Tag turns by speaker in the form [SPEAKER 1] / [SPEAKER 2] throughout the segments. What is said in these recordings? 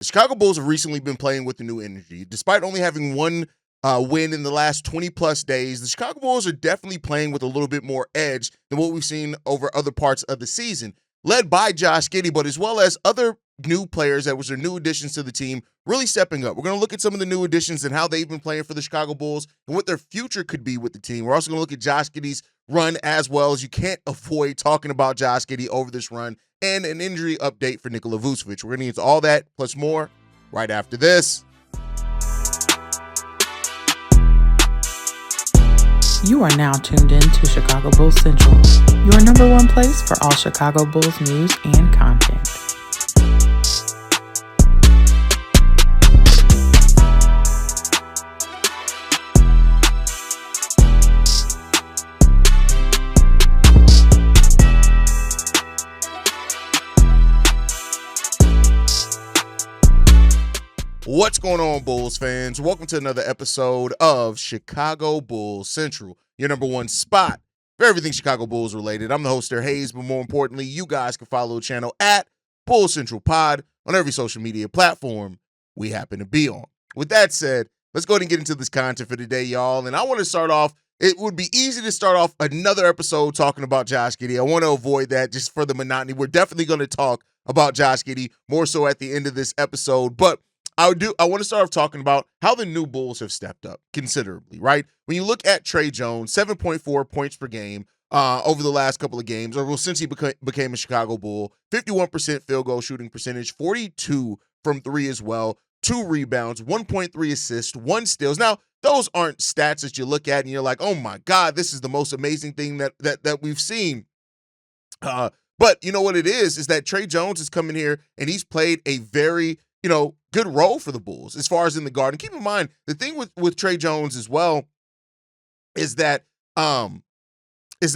[SPEAKER 1] The Chicago Bulls have recently been playing with the new energy. Despite only having one win in the last 20-plus days, the Chicago Bulls are definitely playing with a little bit more edge than what we've seen over other parts of the season, led by Josh Giddey, but as well as other new players that was their new additions to the team really stepping up. We're going to look at some of the new additions and how they've been playing for the Chicago Bulls and what their future could be with the team. We're also going to look at Josh Giddey's run as well, as you can't avoid talking about Josh Giddey over this run, and an injury update for Nikola Vučević. We're going to get into all that plus more right after this.
[SPEAKER 2] You are now tuned in to Chicago Bulls Central, your number one place for all Chicago Bulls news and content.
[SPEAKER 1] What's going on, Bulls fans? Welcome to another episode of Chicago Bulls Central, your number one spot for everything Chicago Bulls related. I'm the host there, Hayes, but more importantly, you guys can follow the channel at Bulls Central Pod on every social media platform we happen to be on. With that said, let's go ahead and get into this content for today, y'all. And I want to start off, it would be easy to start off another episode talking about Josh Giddey. I want to avoid that just for the monotony. We're definitely going to talk about Josh Giddey more so at the end of this episode, but I want to start off talking about how the new Bulls have stepped up considerably, right? When you look at Trey Jones, 7.4 points per game over the last couple of games, or since he became a Chicago Bull, 51% field goal shooting percentage, 42 from three as well, 2 rebounds, 1.3 assists, 1 steals. Now, those aren't stats that you look at and you're like, oh my God, this is the most amazing thing that we've seen. But you know what it is that Trey Jones has come in here and he's played a very, good role for the Bulls as far as in the guard. And keep in mind, the thing with Trey Jones as well is that he's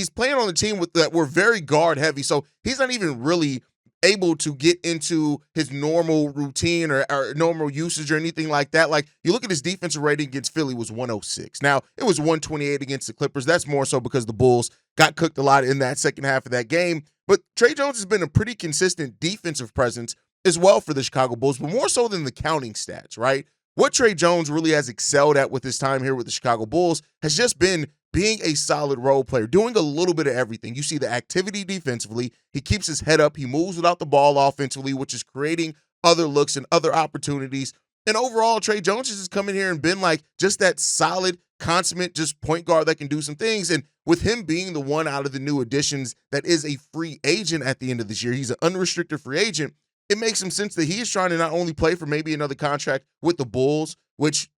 [SPEAKER 1] playing on a team that we're very guard heavy. So he's not even really able to get into his normal routine or normal usage or anything like that. Like, you look at his defensive rating against Philly was 106. Now, it was 128 against the Clippers. That's more so because the Bulls got cooked a lot in that second half of that game. But Trey Jones has been a pretty consistent defensive presence as well for the Chicago Bulls, but more so than the counting stats, right? What Trey Jones really has excelled at with his time here with the Chicago Bulls has just been being a solid role player, doing a little bit of everything. You see the activity defensively. He keeps his head up. He moves without the ball offensively, which is creating other looks and other opportunities. And overall, Trey Jones has just come in here and been like just that solid, consummate, just point guard that can do some things. And with him being the one out of the new additions that is a free agent at the end of this year, he's an unrestricted free agent. It makes some sense that he is trying to not only play for maybe another contract with the Bulls, which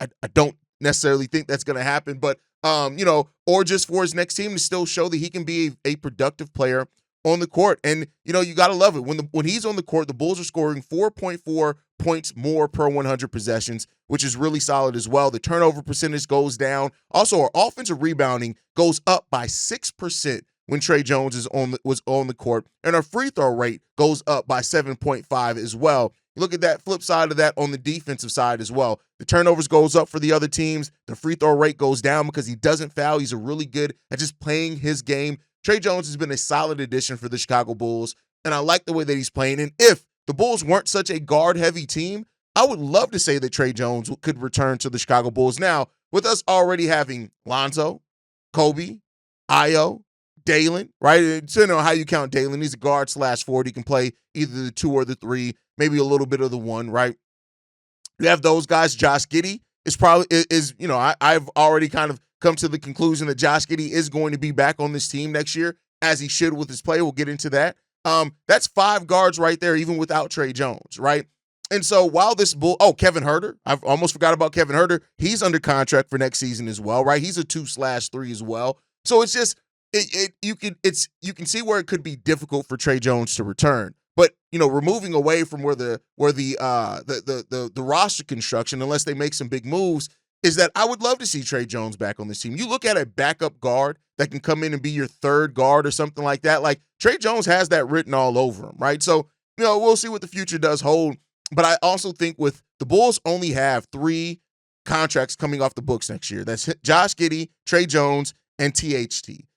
[SPEAKER 1] I don't necessarily think that's going to happen, but, or just for his next team to still show that he can be a productive player on the court. And, you got to love it. When he's on the court, the Bulls are scoring 4.4 points more per 100 possessions, which is really solid as well. The turnover percentage goes down. Also, our offensive rebounding goes up by 6% when Trey Jones was on the court, and our free throw rate goes up by 7.5 as well. You look at that flip side of that on the defensive side as well. The turnovers goes up for the other teams. The free throw rate goes down because he doesn't foul. He's really good at just playing his game. Trey Jones has been a solid addition for the Chicago Bulls, and I like the way that he's playing. And if the Bulls weren't such a guard-heavy team, I would love to say that Trey Jones could return to the Chicago Bulls. Now, with us already having Lonzo, Kobe, Ayo, Dalen, right? Depending on how you count Dalen, he's a guard/forward. He can play either the 2 or the 3, maybe a little bit of the 1, right? You have those guys. Josh Giddey I've already kind of come to the conclusion that Josh Giddey is going to be back on this team next year, as he should with his play. We'll get into that. That's 5 guards right there, even without Trey Jones, right? And so while Kevin Huerter, I've almost forgot about Kevin Huerter. He's under contract for next season as well, right? He's a 2/3 as well. So it's just, you can see where it could be difficult for Trey Jones to return. But we're moving away from where the roster construction, unless they make some big moves, is that I would love to see Trey Jones back on this team. You look at a backup guard that can come in and be your 3rd guard or something like that. Like, Trey Jones has that written all over him, right? So we'll see what the future does hold. But I also think with the Bulls only have 3 contracts coming off the books next year. That's Josh Giddey, Trey Jones, and THT.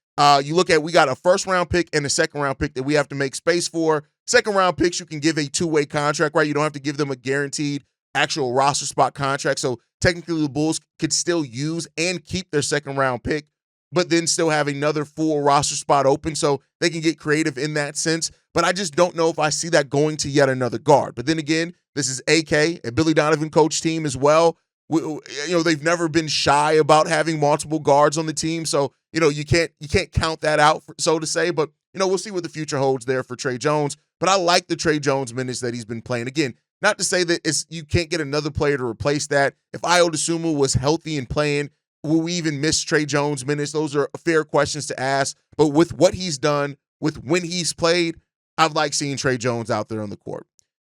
[SPEAKER 1] You look at, we got a 1st-round pick and a 2nd-round pick that we have to make space for. second-round picks you can give a two-way contract, right? You don't have to give them a guaranteed actual roster spot contract. So technically the Bulls could still use and keep their second-round pick, but then still have another full roster spot open, so they can get creative in that sense. But I just don't know if I see that going to yet another guard. But then again, this is AK, a Billy Donovan coach team as well. They've never been shy about having multiple guards on the team, so you can't count that out, so to say. But we'll see what the future holds there for Trey Jones. But I like the Trey Jones minutes that he's been playing. Again, not to say that you can't get another player to replace that. If Ayo Dosunmu was healthy and playing, will we even miss Trey Jones minutes? Those are fair questions to ask. But with what he's done, with when he's played, I've liked seeing Trey Jones out there on the court.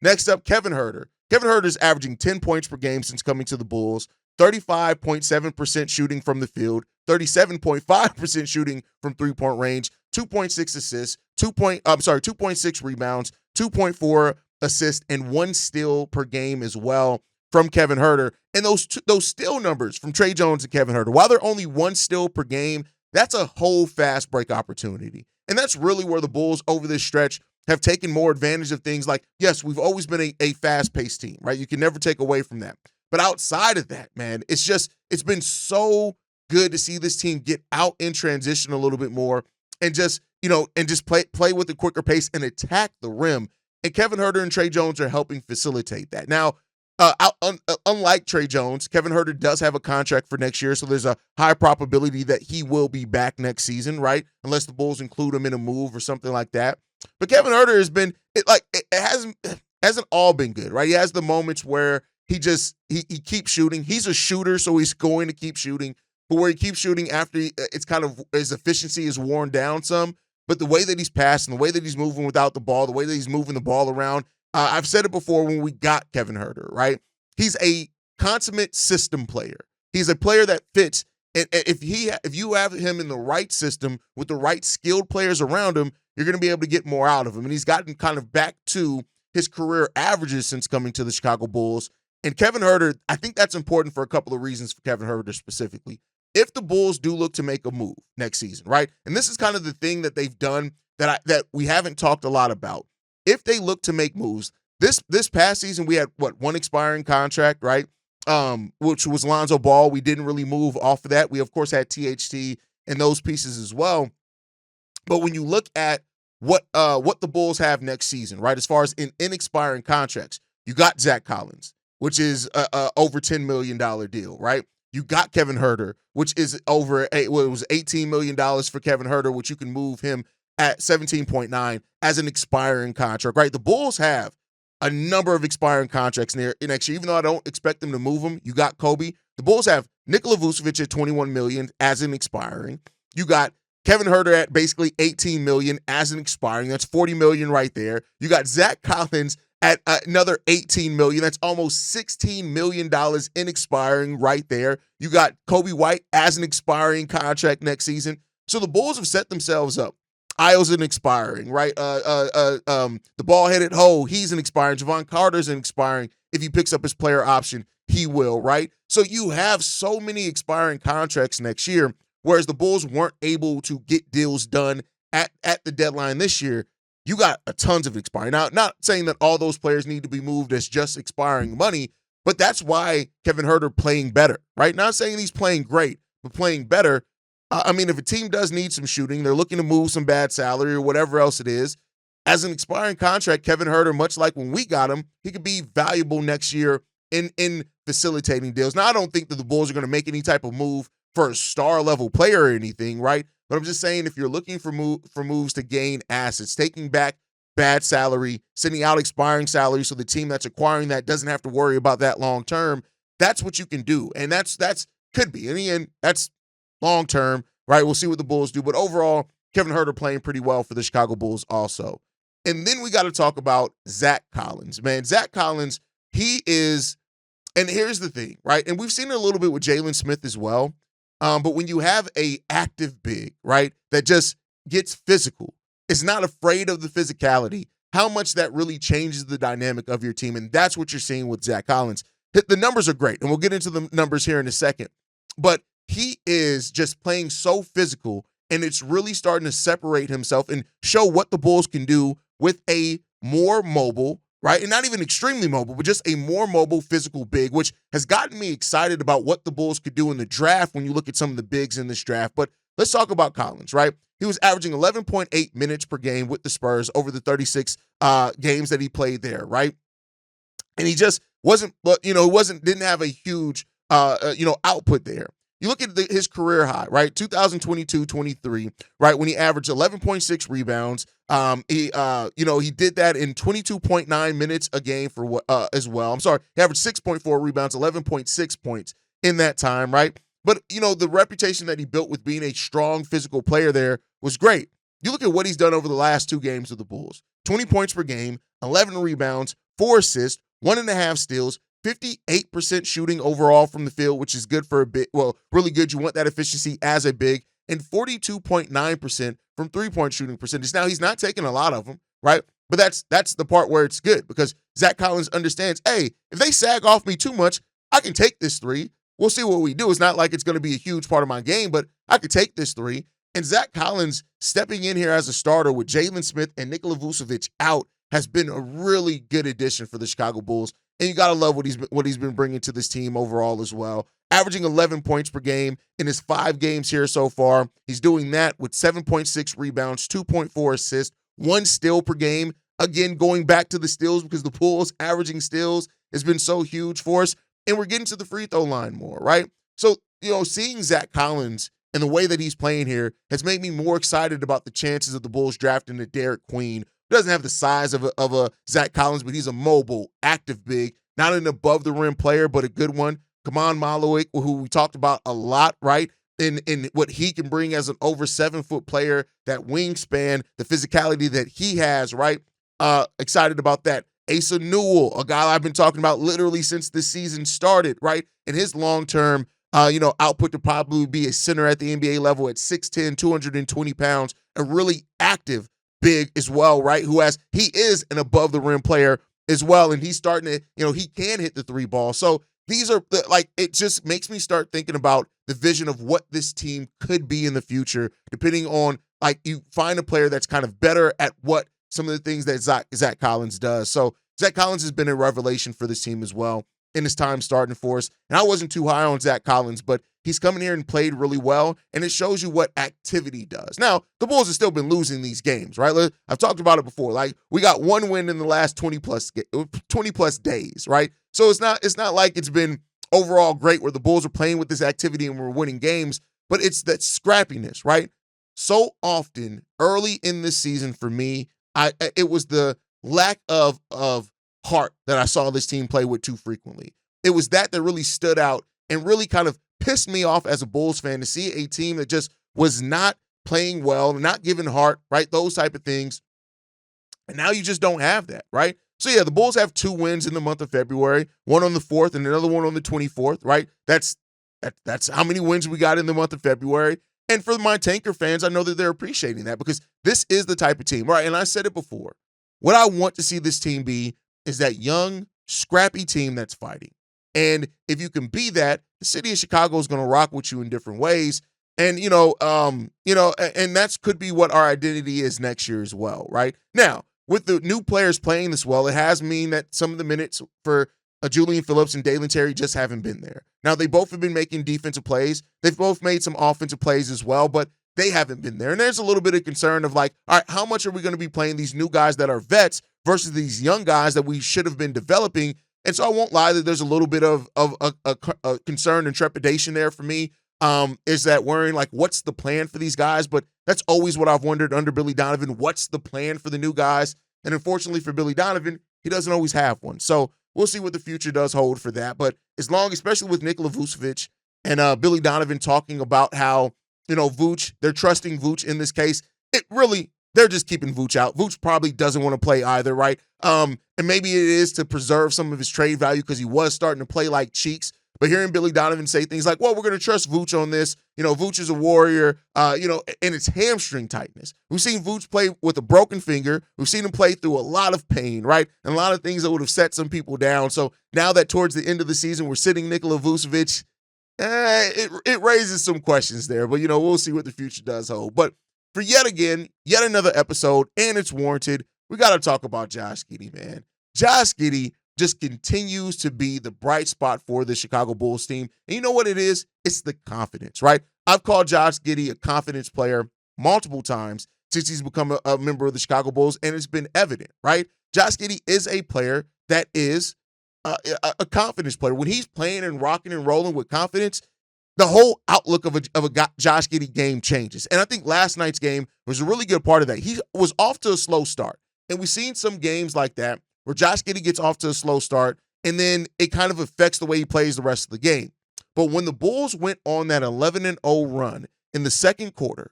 [SPEAKER 1] Next up, Kevin Huerter. Kevin Huerter is averaging 10 points per game since coming to the Bulls, 35.7% shooting from the field, 37.5% shooting from three-point range, 2.6 assists, 2.6 rebounds, 2.4 assists, and 1 steal per game as well from Kevin Huerter. And those steal numbers from Trey Jones and Kevin Huerter, while they're only 1 steal per game, that's a whole fast break opportunity. And that's really where the Bulls over this stretch have taken more advantage of things like, yes, we've always been a fast-paced team, right? You can never take away from that. But outside of that, man, it's been so good to see this team get out in transition a little bit more and just play with a quicker pace and attack the rim. And Kevin Huerter and Trey Jones are helping facilitate that. Now, unlike Trey Jones, Kevin Huerter does have a contract for next year, so there's a high probability that he will be back next season, right? Unless the Bulls include him in a move or something like that. But Kevin Huerter has been it hasn't all been good, right? He has the moments where he keeps shooting. He's a shooter, so he's going to keep shooting. But where he keeps shooting after it's kind of his efficiency is worn down some. But the way that he's passing, the way that he's moving without the ball, the way that he's moving the ball around, I've said it before when we got Kevin Huerter, right? He's a consummate system player. He's a player that fits. And if you have him in the right system with the right skilled players around him, you're going to be able to get more out of him. And he's gotten kind of back to his career averages since coming to the Chicago Bulls. And Kevin Huerter, I think that's important for a couple of reasons for Kevin Huerter specifically. If the Bulls do look to make a move next season, right? And this is kind of the thing that they've done that we haven't talked a lot about. If they look to make moves, this past season we had one expiring contract, right? Which was Lonzo Ball. We didn't really move off of that. We of course had THT and those pieces as well. But when you look at what the Bulls have next season, right? As far as in expiring contracts, you got Zach Collins, which is a over $10 million deal, right? You got Kevin Huerter, which is it was $18 million for Kevin Huerter, which you can move him at 17.9 as an expiring contract, right? The Bulls have a number of expiring contracts next year. Even though I don't expect them to move them, you got Kobe. The Bulls have Nikola Vučević at $21 million as an expiring. You got Kevin Huerter at basically $18 million as an expiring. That's $40 million right there. You got Zach Collins at another $18 million. That's almost $16 million in expiring right there. You got Kobe White as an expiring contract next season. So the Bulls have set themselves up. Ayo's an expiring, right? The ball-headed Ho, he's an expiring. Javon Carter's an expiring. If he picks up his player option, he will, right? So you have so many expiring contracts next year, whereas the Bulls weren't able to get deals done at the deadline this year. You got a tons of expiring. Now, not saying that all those players need to be moved as just expiring money, but that's why Kevin Huerter playing better, right? Not saying he's playing great, but playing better. I mean, if a team does need some shooting, they're looking to move some bad salary or whatever else it is, as an expiring contract, Kevin Huerter, much like when we got him, he could be valuable next year in facilitating deals. Now, I don't think that the Bulls are going to make any type of move for a star-level player or anything, right? But I'm just saying if you're looking for moves to gain assets, taking back bad salary, sending out expiring salary so the team that's acquiring that doesn't have to worry about that long-term, that's what you can do. And that's could be. In the end, that's long-term, right? We'll see what the Bulls do. But overall, Kevin Huerter playing pretty well for the Chicago Bulls also. And then we got to talk about Zach Collins. Man, Zach Collins, he is, and here's the thing, right? And we've seen it a little bit with Jalen Smith as well. But when you have a active big, right, that just gets physical, is not afraid of the physicality, how much that really changes the dynamic of your team. And that's what you're seeing with Zach Collins. The numbers are great, and we'll get into the numbers here in a second. But he is just playing so physical, and it's really starting to separate himself and show what the Bulls can do with a more mobile, right? And not even extremely mobile, but just a more mobile physical big, which has gotten me excited about what the Bulls could do in the draft when you look at some of the bigs in this draft. But let's talk about Collins, right? He was averaging 11.8 minutes per game with the Spurs over the 36 games that he played there, right? And he just wasn't, didn't have a huge, output there. You look at his career high, right? 2022-23, right? When he averaged 11.6 rebounds. He did that in 22.9 minutes a game as well. I'm sorry, he averaged 6.4 rebounds, 11.6 points in that time, right? But, the reputation that he built with being a strong physical player there was great. You look at what he's done over the last 2 games of the Bulls. 20 points per game, 11 rebounds, 4 assists, 1.5 steals, 58% shooting overall from the field, which is good for a big, really good. You want that efficiency as a big, and 42.9% from three-point shooting percentage. Now, he's not taking a lot of them, right? But that's the part where it's good because Zach Collins understands, hey, if they sag off me too much, I can take this three. We'll see what we do. It's not like it's going to be a huge part of my game, but I could take this three. And Zach Collins stepping in here as a starter with Jalen Smith and Nikola Vučević out has been a really good addition for the Chicago Bulls. And you got to love what he's been bringing to this team overall as well. Averaging 11 points per game in his 5 games here so far. He's doing that with 7.6 rebounds, 2.4 assists, 1 steal per game. Again, going back to the steals because the Bulls averaging steals has been so huge for us. And we're getting to the free throw line more, right? So, seeing Zach Collins and the way that he's playing here has made me more excited about the chances of the Bulls drafting a Derek Queen. Doesn't have the size of a Zach Collins, but he's a mobile, active big, not an above-the-rim player, but a good one. Kaman Malowik, who we talked about a lot, right, in what he can bring as an over 7-foot player, that wingspan, the physicality that he has, right? Excited about that. Asa Newell, a guy I've been talking about literally since the season started, right? And his long-term, output to probably be a center at the NBA level at 6'10", 220 pounds, a really active big as well, right? He is an above the rim player as well. And he's starting to, he can hit the 3 ball. So these are it just makes me start thinking about the vision of what this team could be in the future, depending on you find a player that's kind of better at what some of the things that Zach Collins does. So Zach Collins has been a revelation for this team as well in his time starting for us. And I wasn't too high on Zach Collins, but he's coming here and played really well, and it shows you what activity does. Now, the Bulls have still been losing these games, right? I've talked about it before. We got 1 win in the last 20-plus days, right? So it's not like it's been overall great where the Bulls are playing with this activity and we're winning games, but it's that scrappiness, right? So often early in this season for me, it was the lack of heart that I saw this team play with too frequently. It was that really stood out and really kind of pissed me off as a Bulls fan to see a team that just was not playing well, not giving heart, right? Those type of things. And now you just don't have that, right? So yeah, the Bulls have 2 wins in the month of February, one on the 4th and another one on the 24th, right? That's how many wins we got in the month of February. And for my Tanker fans, I know that they're appreciating that because this is the type of team, right? And I said it before. What I want to see this team be is that young, scrappy team that's fighting. And if you can be that, the city of Chicago is going to rock with you in different ways. And, and that could be what our identity is next year as well, right? Now, with the new players playing this well, it has mean that some of the minutes for Julian Phillips and Dalen Terry just haven't been there. Now, they both have been making defensive plays. They've both made some offensive plays as well, but they haven't been there. And there's a little bit of concern of all right, how much are we going to be playing these new guys that are vets versus these young guys that we should have been developing? And so I won't lie that there's a little bit of a concern and trepidation there for me. Is that worrying what's the plan for these guys? But that's always what I've wondered under Billy Donovan. What's the plan for the new guys? And unfortunately for Billy Donovan, he doesn't always have one. So we'll see what the future does hold for that. But especially with Nikola Vučević and Billy Donovan talking about how, Vuč, they're trusting Vuč in this case. They're just keeping Vuč out. Vuč probably doesn't want to play either, right? And maybe it is to preserve some of his trade value because he was starting to play like cheeks. But hearing Billy Donovan say things like, well, we're going to trust Vuč on this. Vuč is a warrior, and it's hamstring tightness. We've seen Vuč play with a broken finger. We've seen him play through a lot of pain, right? And a lot of things that would have set some people down. So now that towards the end of the season, we're sitting Nikola Vučević, it raises some questions there. But, we'll see what the future does hold. But for yet another episode, and it's warranted, we got to talk about Josh Giddey, man. Josh Giddey just continues to be the bright spot for the Chicago Bulls team. And you know what it is? It's the confidence, right? I've called Josh Giddey a confidence player multiple times since he's become a member of the Chicago Bulls, and it's been evident, right? Josh Giddey is a player that is a confidence player. When he's playing and rocking and rolling with confidence, the whole outlook of a Josh Giddey game changes. And I think last night's game was a really good part of that. He was off to a slow start. And we've seen some games like that where Josh Giddey gets off to a slow start, and then it kind of affects the way he plays the rest of the game. But when the Bulls went on that 11-0 run in the second quarter,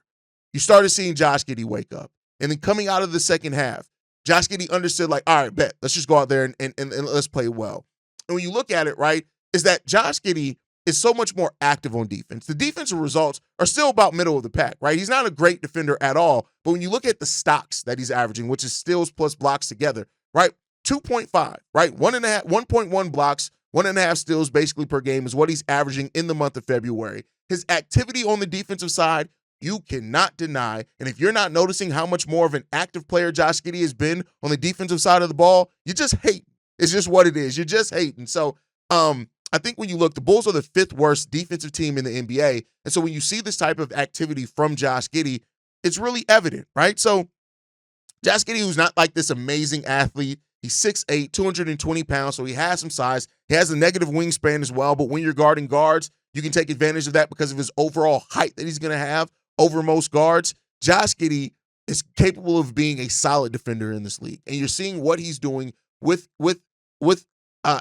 [SPEAKER 1] you started seeing Josh Giddey wake up. And then coming out of the second half, Josh Giddey understood, like, all right, bet, let's just go out there and let's play well. And when you look at it, right, is that Josh Giddey is so much more active on defense. The defensive results are still about middle of the pack, right? He's not a great defender at all, but when you look at the stocks that he's averaging, which is steals plus blocks together, right, 2.5, right, 1.1 blocks, 1.5 steals basically per game is what he's averaging in the month of February. His activity on the defensive side, you cannot deny. And if you're not noticing how much more of an active player Josh Giddey has been on the defensive side of the ball, you just hate. It's just what it is. You're just hating. So I think when you look, the Bulls are the 5th worst defensive team in the NBA. And so when you see this type of activity from Josh Giddey, it's really evident, right? So Josh Giddey, who's not like this amazing athlete, he's 6'8", 220 pounds, so he has some size. He has a negative wingspan as well, but when you're guarding guards, you can take advantage of that because of his overall height that he's going to have over most guards. Josh Giddey is capable of being a solid defender in this league, and you're seeing what he's doing with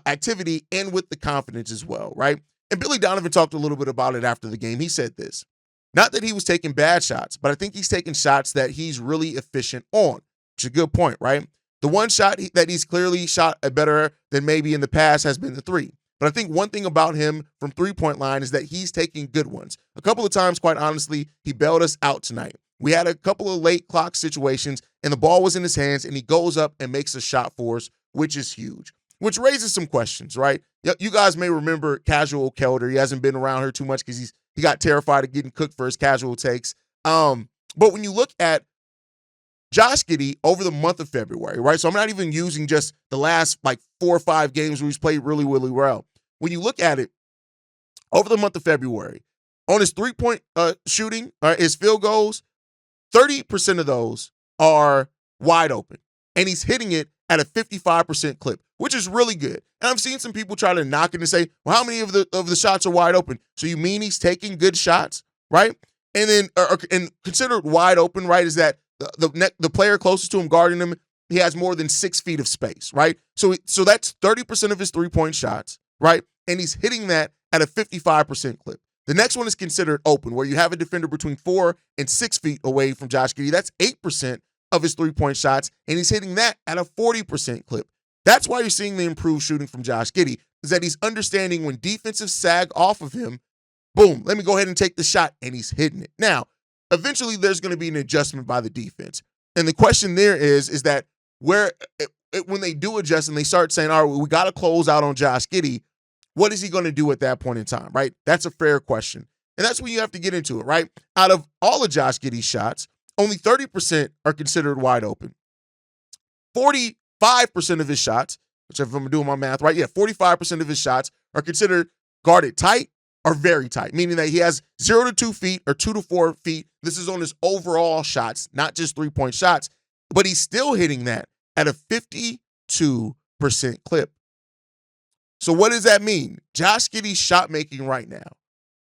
[SPEAKER 1] activity and with the confidence as well, right? And Billy Donovan talked a little bit about it after the game. He said this, not that he was taking bad shots, but I think he's taking shots that he's really efficient on, which is a good point, right? The one shot that he's clearly shot better than maybe in the past has been the three. But I think one thing about him from three-point line is that he's taking good ones. A couple of times, quite honestly, he bailed us out tonight. We had a couple of late clock situations, and the ball was in his hands, and he goes up and makes a shot for us, which is huge, which raises some questions, right? You guys may remember Casual Kelder. He hasn't been around here too much because he got terrified of getting cooked for his casual takes. But when you look at Josh Giddey over the month of February, right? So I'm not even using just the last like 4 or 5 games where he's played really, really well. When you look at it, over the month of February, on his three-point shooting, his field goals, 30% of those are wide open. And he's hitting it at a 55% clip, which is really good. And I've seen some people try to knock it and say, well, how many of the shots are wide open? So you mean he's taking good shots, right? And then and considered wide open, right, is that the player closest to him guarding him, he has more than 6 feet of space, right? So that's 30% of his three-point shots, right? And he's hitting that at a 55% clip. The next one is considered open, where you have a defender between 4 and 6 feet away from Josh Giddey. That's 8% of his three-point shots, and he's hitting that at a 40% clip. That's why you're seeing the improved shooting from Josh Giddey, is that he's understanding when defensive sag off of him, boom, let me go ahead and take the shot, and he's hitting it. Now, eventually there's going to be an adjustment by the defense. And the question there is that when they do adjust and they start saying, all right, we got to close out on Josh Giddey, what is he going to do at that point in time, right? That's a fair question. And that's when you have to get into it, right? Out of all of Josh Giddey's shots, only 30% are considered wide open. 45% of his shots, which if I'm doing my math right, 45% of his shots are considered guarded tight or very tight, meaning that he has 0 to 2 feet or 2 to 4 feet. This is on his overall shots, not just three-point shots, but he's still hitting that at a 52% clip. So what does that mean? Josh Giddey's shot making right now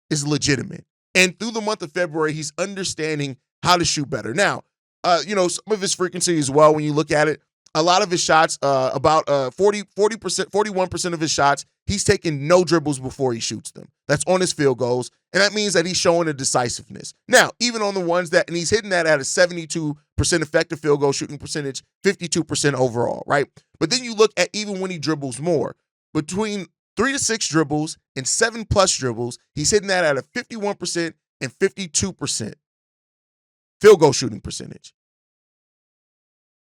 [SPEAKER 1] is legitimate. And through the month of February, he's understanding how to shoot better. Now, some of his frequency as well, when you look at it, a lot of his shots, about 41% of his shots, he's taking no dribbles before he shoots them. That's on his field goals. And that means that he's showing a decisiveness. Now, even on the ones and he's hitting that at a 72% effective field goal shooting percentage, 52% overall, right? But then you look at even when he dribbles more, between 3 to 6 dribbles and 7+ dribbles, he's hitting that at a 51% and 52% field goal shooting percentage.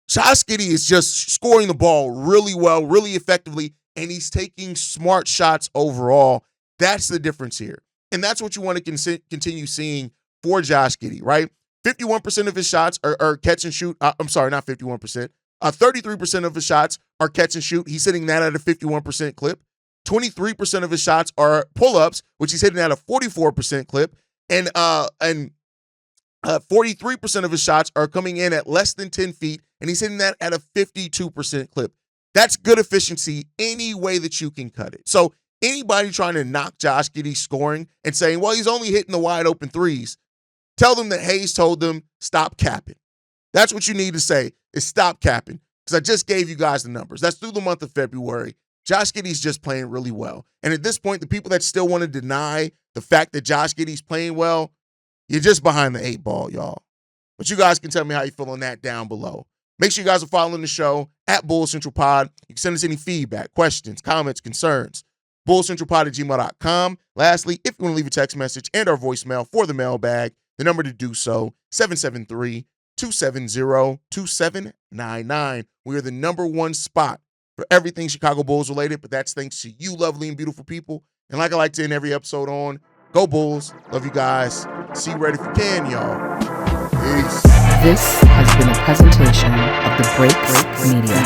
[SPEAKER 1] Josh Giddey is just scoring the ball really well, really effectively, and he's taking smart shots overall. That's the difference here. And that's what you want to continue seeing for Josh Giddey, right? 51% of his shots are catch and shoot. I'm sorry, not 51%. 33% of his shots are catch and shoot. He's hitting that at a 51% clip. 23% of his shots are pull-ups, which he's hitting at a 44% clip. And 43% of his shots are coming in at less than 10 feet, and he's hitting that at a 52% clip. That's good efficiency any way that you can cut it. So anybody trying to knock Josh Giddey's scoring and saying, well, he's only hitting the wide open threes, tell them that Hayes told them, stop capping. That's what you need to say, is stop capping, because I just gave you guys the numbers. That's through the month of February. Josh Giddey's just playing really well. And at this point, the people that still want to deny the fact that Josh Giddey's playing well, you're just behind the 8 ball, y'all. But you guys can tell me how you feel on that down below. Make sure you guys are following the show at Bull Central Pod. You can send us any feedback, questions, comments, concerns. BullCentralPod@gmail.com. Lastly, if you want to leave a text message and our voicemail for the mailbag, the number to do so, 773-270-2799. We are the number one spot for everything Chicago Bulls related, but that's thanks to you lovely and beautiful people. And like I like to end every episode on, go Bulls. Love you guys. See you right if you can, y'all. Peace.
[SPEAKER 2] This has been a presentation of the Break Media.